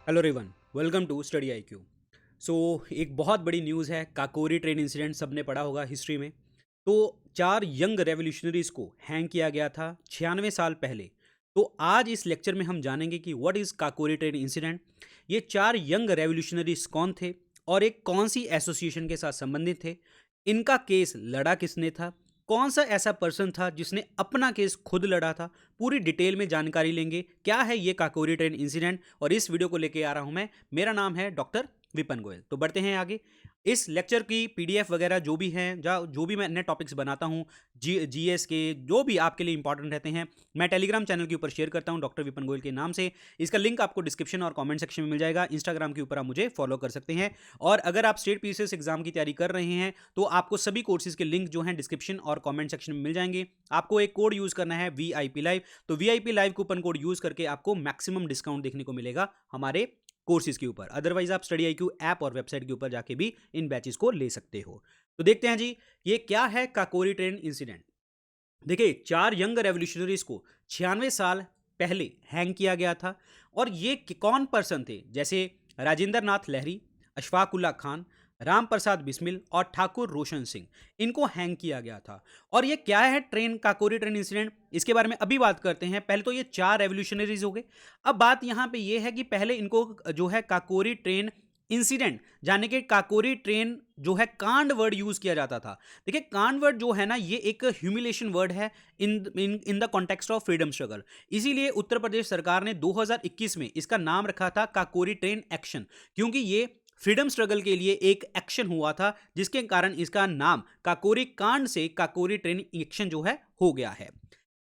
Hello everyone, welcome to study IQ. So एक बहुत बड़ी न्यूज़ है, काकोरी ट्रेन इंसिडेंट सबने पढ़ा होगा हिस्ट्री में। तो 4 यंग रेवोल्यूशनरीज को हैंग किया गया था 96 साल पहले। तो आज इस लेक्चर में हम जानेंगे कि what is Kakori train incident, ये 4 यंग रेवोल्यूशनरीज कौन थे और एक कौन सी एसोसिएशन के साथ संबंधित थे, इनका केस लड़ा किसने था, कौन सा ऐसा पर्सन था जिसने अपना केस खुद लड़ा था। पूरी डिटेल में जानकारी लेंगे क्या है ये काकोरी ट्रेन इंसिडेंट, और इस वीडियो को लेके आ रहा हूं मैं। मेरा नाम है डॉक्टर विपन गोयल। तो बढ़ते हैं आगे। इस लेक्चर की पीडीएफ वगैरह जो भी हैं, जो भी मैं अन्य टॉपिक्स बनाता हूँ, जीएस के जो भी आपके लिए इंपॉर्टेंट रहते हैं, मैं टेलीग्राम चैनल के ऊपर शेयर करता हूँ डॉक्टर विपन गोयल के नाम से। इसका लिंक आपको डिस्क्रिप्शन और कमेंट सेक्शन में मिल जाएगा। इंस्टाग्राम के ऊपर आप मुझे फॉलो कर सकते हैं। और अगर आप स्टेट पीसीएस एग्जाम की तैयारी कर रहे हैं तो आपको सभी कोर्सेज के लिंक जो हैं डिस्क्रिप्शन और कमेंट सेक्शन में मिल जाएंगे। आपको एक कोड यूज करना है वीआईपी लाइव। तो VIP live coupon code use करके आपको मैक्सिमम डिस्काउंट देखने को मिलेगा हमारे कोर्सेज के ऊपर। अदरवाइज आप स्टडी आईक्यू ऐप और वेबसाइट के ऊपर जाके भी इन बैचेस को ले सकते हो। तो देखते हैं जी, ये क्या है काकोरी ट्रेन इंसिडेंट। देखिए, 4 यंग रेवोल्यूशनरीज को 96 साल पहले हैंग किया गया था। और ये कौन पर्सन थे, जैसे राजेंद्र नाथ लहरी, अशफाक उल्ला खान, राम प्रसाद बिस्मिल और ठाकुर रोशन सिंह, इनको हैंग किया गया था। और ये क्या है ट्रेन काकोरी ट्रेन इंसिडेंट, इसके बारे में अभी बात करते हैं। पहले तो ये 4 रेवोल्यूशनरीज हो गए। अब बात यहां पे ये है कि पहले इनको जो है काकोरी ट्रेन इंसिडेंट, यानी कि काकोरी ट्रेन जो है कांड वर्ड यूज किया जाता था। देखिए, कांड वर्ड जो है ना, ये एक ह्यूमिलेशन वर्ड है in in in the context of freedom struggle. इसीलिए उत्तर प्रदेश सरकार ने 2021 में इसका नाम रखा था काकोरी ट्रेन एक्शन, क्योंकि ये फ्रीडम स्ट्रगल के लिए एक एक्शन हुआ था, जिसके कारण इसका नाम काकोरी कांड से काकोरी ट्रेन एक्शन जो है हो गया है।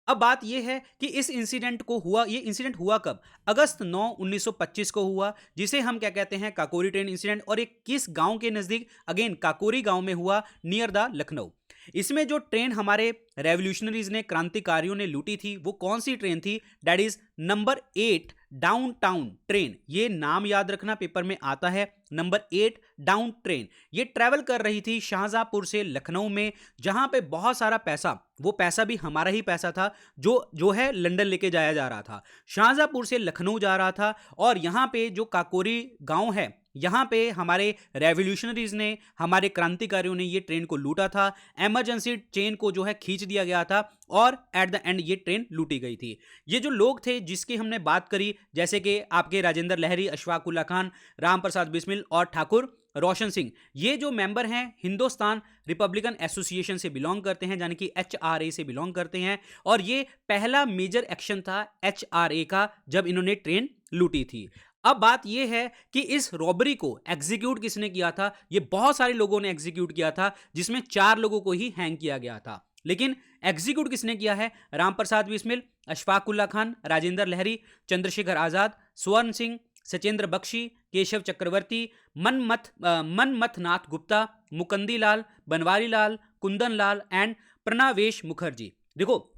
अब बात यह है कि ये इंसिडेंट हुआ कब? अगस्त 9 1925 को हुआ, जिसे हम क्या कहते हैं, काकोरी ट्रेन इंसिडेंट। और एक किस गांव के नजदीक? अगेन काकोरी गांव में हुआ, नियर द लखनऊ। इसमें जो ट्रेन हमारे रेवोल्यूशनरीज ने, क्रांतिकारियों ने लूटी थी, वो कौन सी ट्रेन थी? That is number 8 down town train. ये नाम याद रखना, पेपर में आता है। नंबर 8 डाउन ट्रेन ये ट्रेवल कर रही थी शाहजहांपुर से लखनऊ में, जहां पे बहुत सारा पैसा, वो पैसा भी हमारा ही पैसा था, जो है लंदन लेके जाया जा रहा था। शाहजहांपुर से लखनऊ जा रहा था। और यहां पे जो काकोरी गांव है, यहां पे हमारे रेवोल्यूशनरीज ने, हमारे क्रांतिकारियों ने ये ट्रेन को लूटा था। इमरजेंसी ट्रेन को जो है खींच दिया गया था और एट द एंड ये ट्रेन लूटी गई थी। ये जो लोग थे जिसकी हमने बात करी, जैसे कि आपके राजेंद्र लहरी, अशफाक उल्ला खान, राम प्रसाद बिस्मिल और ठाकुर रोशन सिंह, ये जो मेंबर हैं हिंदुस्तान रिपब्लिकन एसोसिएशन से बिलोंग करते हैं, यानी कि एचआरए से बिलोंग करते हैं। और ये पहला मेजर एक्शन था एचआरए का, जब इन्होंने ट्रेन लूटी थी। अब बात यह है कि इस रॉबरी को एग्जीक्यूट किसने किया था? ये बहुत सारे लोगों ने एग्जीक्यूट किया था, जिसमें 4 लोगों को ही हैंग किया गया था। लेकिन एग्जीक्यूट किसने किया है? राम प्रसाद बिस्मिल, अशफाक उल्ला खान, राजेंद्र लहरी, चंद्रशेखर आजाद, स्वर्ण सिंह, सचेंद्र बख्शी, केशव चक्रवर्ती, मनमथ नाथ गुप्ता, मुकंदी लाल, बनवारी लाल, कुंदन लाल एंड प्रणवेश मुखर्जी। देखो,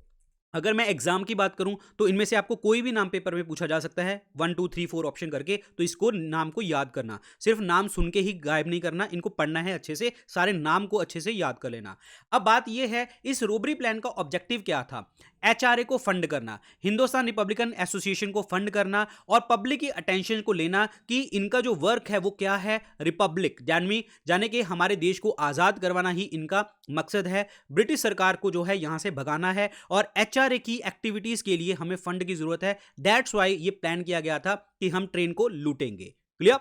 अगर मैं एग्जाम की बात करूं तो इनमें से आपको कोई भी नाम पेपर में पूछा जा सकता है, 1 2 3 4 ऑप्शन करके। तो इसको नाम को याद करना, सिर्फ नाम सुन के ही गायब नहीं करना, इनको पढ़ना है अच्छे से, सारे नाम को अच्छे से याद कर लेना। अब बात यह है, इस रोबरी प्लान का ऑब्जेक्टिव क्या था? एचआरए को फंड करना, हिंदुस्तान रिपब्लिकन एसोसिएशन को फंड करना और पब्लिक की अटेंशन को लेना कि इनका जो वर्क है वो क्या है, रिपब्लिक जाने के हमारे देश को आज़ाद करवाना ही इनका मकसद है। ब्रिटिश सरकार को जो है यहां से भगाना है और एचआरए की एक्टिविटीज के लिए हमें फंड की जरूरत है। दैट्स वाई ये प्लान किया गया था कि हम ट्रेन को लूटेंगे। क्लियर?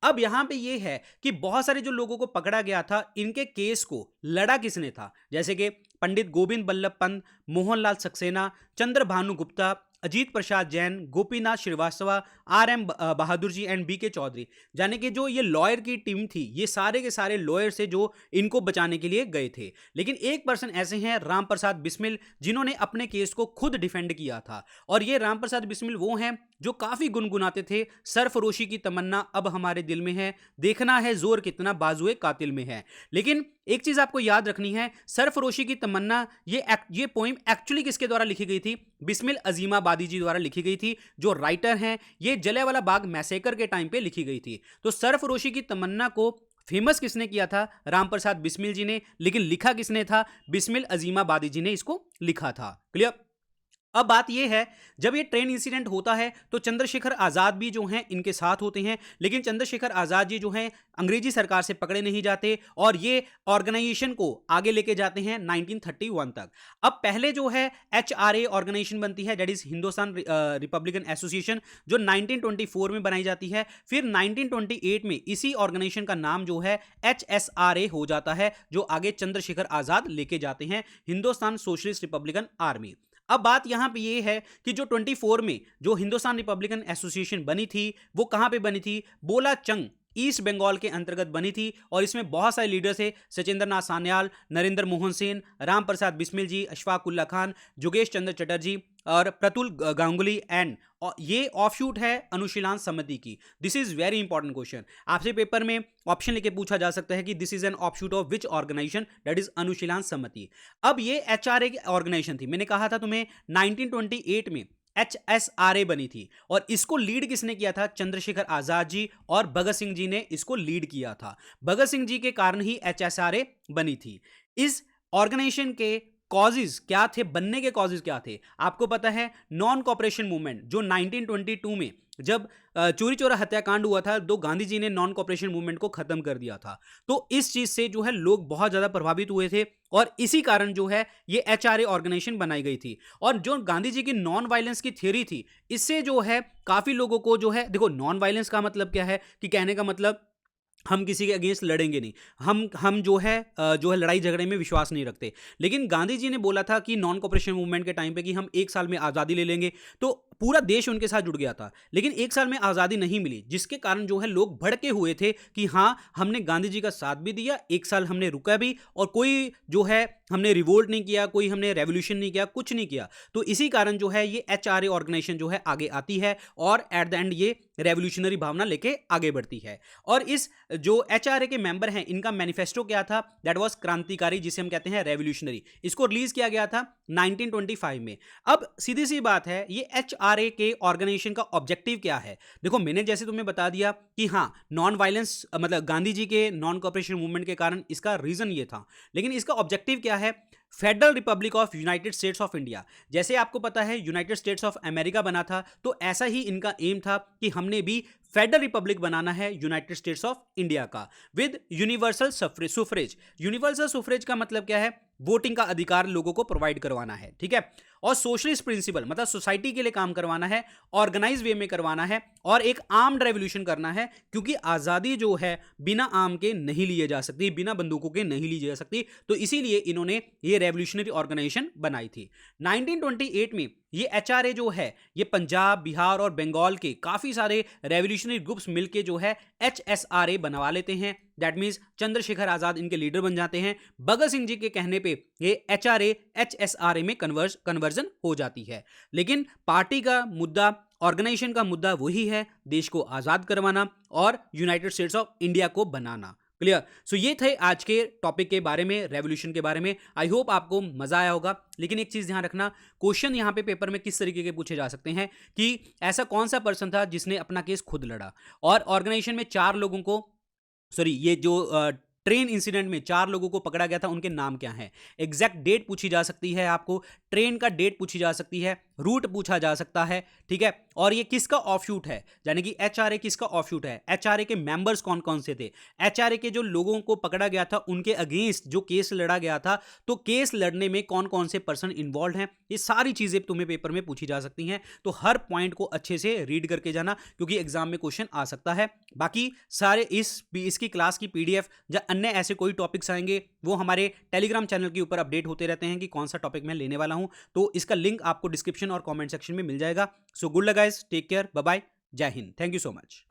अब यहां पे ये है कि बहुत सारे जो लोगों को पकड़ा गया था, इनके केस को लड़ा किसने था? जैसे कि Pandit Govind Ballabh Pant, Mohanlal Saxena, Chandra Bhanu Gupta, Ajit Prasad Jain, Gopinath Srivastava, R M. Bahadur ji and B K Chaudhary. यानी कि जो ये लॉयर की टीम थी, ये सारे के सारे लॉयर से जो इनको बचाने के लिए गए थे। लेकिन एक पर्सन ऐसे हैं, राम प्रसाद बिस्मिल, जिन्होंने अपने केस को खुद डिफेंड किया था। और ये राम प्रसाद बिस्मिल वो हैं जो काफी गुनगुनाते थे, सरफरोशी की तमन्ना अब हमारे दिल में है, देखना है जोर कितना बाजुए कातिल में है। लेकिन एक चीज आपको याद रखनी है, सरफरोशी की तमन्ना ये पोइम एक्चुअली किसके द्वारा लिखी गई थी? बिस्मिल अजीमाबादी जी द्वारा लिखी गई थी, जो राइटर हैं। ये जलियांवाला बाग मैसेकर के टाइम पे लिखी गई थी। तो सरफरोशी की तमन्ना को फेमस किसने किया था? राम प्रसाद बिस्मिल जी ने। लेकिन लिखा किसने था? बिस्मिल अजीमाबादी जी ने इसको लिखा था। क्लियर? अब बात यह है, जब ये ट्रेन इंसिडेंट होता है तो चंद्रशेखर आज़ाद भी जो हैं इनके साथ होते हैं, लेकिन चंद्रशेखर आज़ाद जी जो हैं अंग्रेजी सरकार से पकड़े नहीं जाते और ये ऑर्गेनाइजेशन को आगे लेके जाते हैं 1931 तक। अब पहले जो है HRA ऑर्गेनाइजेशन बनती है, that is Hindustan Republican association, जो 1924 में बनाई जाती है। फिर 1928 में इसी ऑर्गेनाइजेशन का नाम जो है HSRA हो जाता है, जो आगे चंद्रशेखर आज़ाद लेके जाते हैं, हिंदुस्तान सोशलिस्ट रिपब्लिकन आर्मी। अब बात यहां पे ये है कि जो 24 में जो हिंदुस्तान रिपब्लिकन एसोसिएशन बनी थी वो कहां पे बनी थी, बोलाचंग ईस्ट बंगाल के अंतर्गत बनी थी, और इसमें बहुत सारे लीडर थे, सचिंद्र नाथ सान्याल, नरेंद्र मोहन सेन, राम प्रसाद बिस्मिल जी, अशफाक उल्ला खान, जोगेश चंद्र चटर्जी और प्रतुल गांगुली एंड ये ऑफशूट है अनुशीलन समिति की। This is very important question, आपसे पेपर में ऑप्शन लेके पूछा जा सकता है कि this is an offshoot of which organisation, that is Anushilan Samiti. अब ये HRA की ऑर्गेनाइजेशन थी, मैंने कहा था तुम्हें 1928 में HSRA बनी थी, और इसको लीड किसने किया था, चंद्रशेखर आजाद जी और भगत सिंह जी ने इसको लीड किया था। भगत सिंह जी के कारण ही HSRA बनी थी। इस ऑर्गेनाइजेशन के कॉजेज क्या थे, बनने के कॉजेज क्या थे, आपको पता है, नॉन कॉपरेशन मूवमेंट जो 1922 में जब चोरी चोरा हत्याकांड हुआ था, तो गांधी जी ने नॉन कॉपरेशन मूवमेंट को खत्म कर दिया था। तो इस चीज से जो है लोग बहुत ज्यादा प्रभावित हुए थे, और इसी कारण जो है ये HRA ऑर्गेनाइजेशन बनाई गई थी। और जो गांधी जी की नॉन वायलेंस की थ्योरी थी, इससे जो है काफी लोगों को जो है, देखो नॉन वायलेंस का मतलब क्या है कि कहने का मतलब हम किसी के अगेंस्ट लड़ेंगे नहीं, हम जो है लड़ाई झगड़े में विश्वास नहीं रखते। लेकिन गांधी जी ने बोला था कि नॉन कॉपरेशन मूवमेंट के टाइम पे कि हम 1 साल में आज़ादी ले लेंगे, तो पूरा देश उनके साथ जुड़ गया था। लेकिन 1 साल में आज़ादी नहीं मिली, जिसके कारण जो है लोग भड़के हुए थे कि हाँ हमने गांधी जी का साथ भी दिया, 1 साल हमने रुका भी, और कोई जो है हमने रिवोल्ट नहीं किया, कोई हमने रेवोल्यूशन नहीं किया, कुछ नहीं किया। तो इसी कारण जो है ये HRA ऑर्गेनाइजेशन जो है आगे आती है, और एट द एंड ये रेवोल्यूशनरी भावना लेके आगे बढ़ती है। और इस जो HRA के मेंबर हैं, इनका मैनिफेस्टो क्या था, दैट वाज क्रांतिकारी, जिसे हम कहते हैं रेवोल्यूशनरी। इसको रिलीज किया गया था 1925 में। अब सीधी सी बात है, ये HRA के ऑर्गेनाइजेशन का ऑब्जेक्टिव क्या है। देखो मैंने जैसे तुम्हें बता दिया कि हाँ नॉन वायलेंस, मतलब गांधी जी के नॉन कॉपरेशन मूवमेंट के कारण इसका रीजन ये था, लेकिन इसका ऑब्जेक्टिव क्या है, federal Republic of United states of India. जैसे आपको पता है यूनाइटेड स्टेट्स ऑफ अमेरिका बना था, तो ऐसा ही इनका एम था कि हमने भी फेडरल रिपब्लिक बनाना है यूनाइटेड स्टेट्स ऑफ इंडिया का, विद यूनिवर्सल सुफ्रेज। यूनिवर्सल सुफ्रेज का मतलब क्या है, वोटिंग का अधिकार लोगों को प्रोवाइड करवाना है, ठीक है। और सोशलिस्ट प्रिंसिपल मतलब सोसाइटी के लिए काम करवाना है, ऑर्गेनाइज वे में करवाना है, और एक आर्म्ड रेवोल्यूशन करना है, क्योंकि आज़ादी जो है बिना आर्म के नहीं लिए जा सकती, बिना बंदूकों के नहीं ली जा सकती। तो इसीलिए इन्होंने ये रेवोल्यूशनरी ऑर्गेनाइजेशन बनाई थी। 1928 में ये HRA जो है ये पंजाब, बिहार और बंगाल के काफ़ी सारे रेवोल्यूशनरी ग्रुप्स मिलके जो है HSRA बनवा लेते हैं। दैट मीन्स चंद्रशेखर आज़ाद इनके लीडर बन जाते हैं। भगत सिंह जी के कहने पे ये HRA HSRA में कन्वर्जन हो जाती है। लेकिन पार्टी का मुद्दा, ऑर्गेनाइजेशन का मुद्दा वही है, देश को आज़ाद करवाना और यूनाइटेड स्टेट्स ऑफ इंडिया को बनाना। क्लियर। सो ये थे आज के टॉपिक के बारे में, रेवोल्यूशन के बारे में। आई होप आपको मजा आया होगा। लेकिन एक चीज ध्यान रखना, क्वेश्चन यहाँ पे पेपर में किस तरीके के पूछे जा सकते हैं कि ऐसा कौन सा पर्सन था जिसने अपना केस खुद लड़ा, और ऑर्गेनाइजेशन में 4 लोगों को, सॉरी ये जो ट्रेन इंसिडेंट में 4 लोगों को पकड़ा गया था उनके नाम क्या हैं, एग्जैक्ट डेट पूछी जा सकती है, आपको ट्रेन का डेट पूछी जा सकती है, रूट पूछा जा सकता है, ठीक है। और ये किसका ऑफशूट है, यानी कि HRA किसका ऑफशूट है, HRA के मेंबर्स कौन कौन से थे, HRA के जो लोगों को पकड़ा गया था उनके अगेंस्ट जो केस लड़ा गया था, तो केस लड़ने में कौन कौन से पर्सन इन्वॉल्व हैं, ये सारी चीजें तुम्हें पेपर में पूछी जा सकती हैं। तो हर पॉइंट को अच्छे से रीड करके जाना, क्योंकि एग्जाम में क्वेश्चन आ सकता है। बाकी सारे इसकी क्लास की PDF या अन्य ऐसे कोई टॉपिक्स आएंगे वो हमारे टेलीग्राम चैनल के ऊपर अपडेट होते रहते हैं कि कौन सा टॉपिक मैं लेने वाला हूं, तो इसका लिंक आपको डिस्क्रिप्शन और कमेंट सेक्शन में मिल जाएगा। So good luck guys, take care, bye bye, जय हिंद, थैंक यू सो मच।